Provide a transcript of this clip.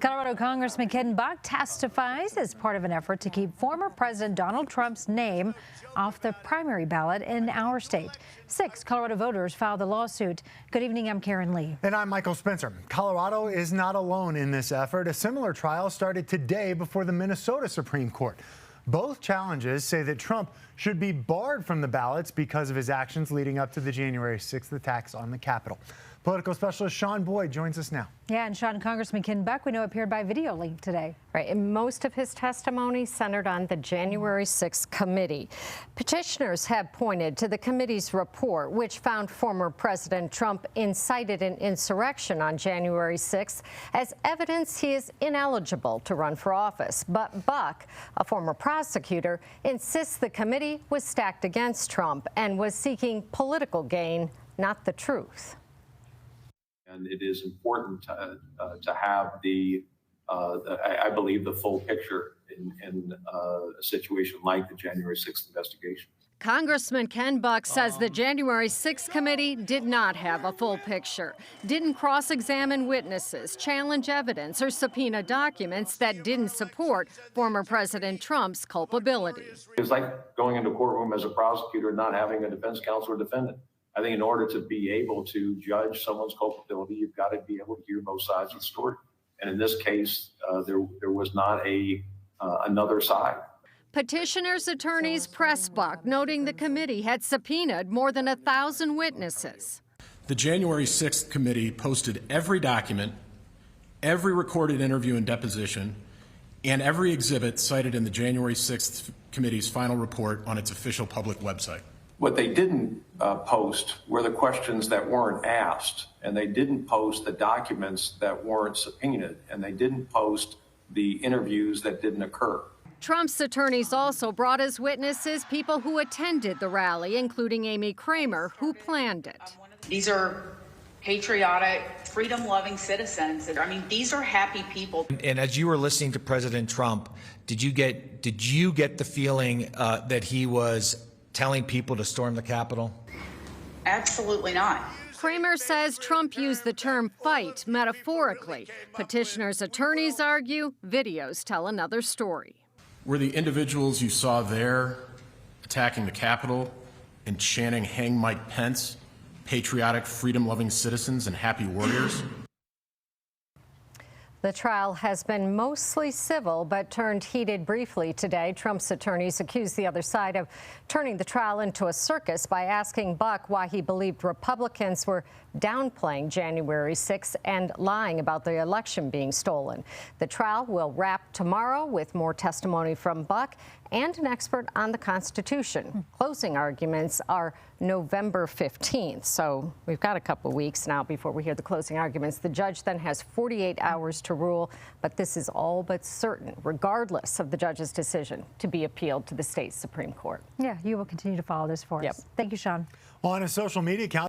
Colorado Congressman Ken Buck testifies as part of an effort to keep former President Donald Trump's name off the primary ballot in our state. 6 Colorado voters filed the lawsuit. Good evening, I'm Karen Lee. And I'm Michael Spencer. Colorado is not alone in this effort. A similar trial started today before the Minnesota Supreme Court. Both challenges say that Trump should be barred from the ballots because of his actions leading up to the January 6th attacks on the Capitol. Political specialist Sean Boyd joins us now. Yeah, and Sean, Congressman Ken Buck, we know, appeared by video link today. Right, and most of his testimony centered on the January 6th committee. Petitioners have pointed to the committee's report, which found former President Trump incited an insurrection on January 6th as evidence he is ineligible to run for office. But Buck, a former prosecutor, insists the committee was stacked against Trump and was seeking political gain, not the truth. And it is important to have I believe, the full picture in a situation like the January 6th investigation. Congressman Ken Buck says the January 6th committee did not have a full picture, didn't cross-examine witnesses, challenge evidence, or subpoena documents that didn't support former President Trump's culpability. It's like going into a courtroom as a prosecutor and not having a defense counsel or defendant. I think in order to be able to judge someone's culpability, you've got to be able to hear both sides of the story. And in this case, there was not another side. Petitioners' attorneys pressed Buck, noting the committee had subpoenaed more than 1,000 witnesses. The January 6th committee posted every document, every recorded interview and deposition, and every exhibit cited in the January 6th committee's final report on its official public website. What they didn't post were the questions that weren't asked, and they didn't post the documents that weren't subpoenaed, and they didn't post the interviews that didn't occur. Trump's attorneys also brought as witnesses people who attended the rally, including Amy Kramer, who planned it. These are patriotic, freedom-loving citizens. I mean, these are happy people. And as you were listening to President Trump, did you get the feeling that he was telling people to storm the Capitol? Absolutely not. Kramer says Trump used the term fight metaphorically. Petitioners' attorneys argue videos tell another story. Were the individuals you saw there attacking the Capitol and chanting "Hang Mike Pence" patriotic, freedom-loving citizens and happy warriors? The trial has been mostly civil, but turned heated briefly today. Trump's attorneys accused the other side of turning the trial into a circus by asking Buck why he believed Republicans were downplaying January 6th and lying about the election being stolen. The trial will wrap tomorrow with more testimony from Buck and an expert on the Constitution. Closing arguments are November 15th, so we've got a couple weeks now before we hear the closing arguments. The judge then has 48 hours to rule, but this is all but certain, regardless of the judge's decision, to be appealed to the state Supreme Court. Yeah, you will continue to follow this for us. Thank you, Sean. On a social media account,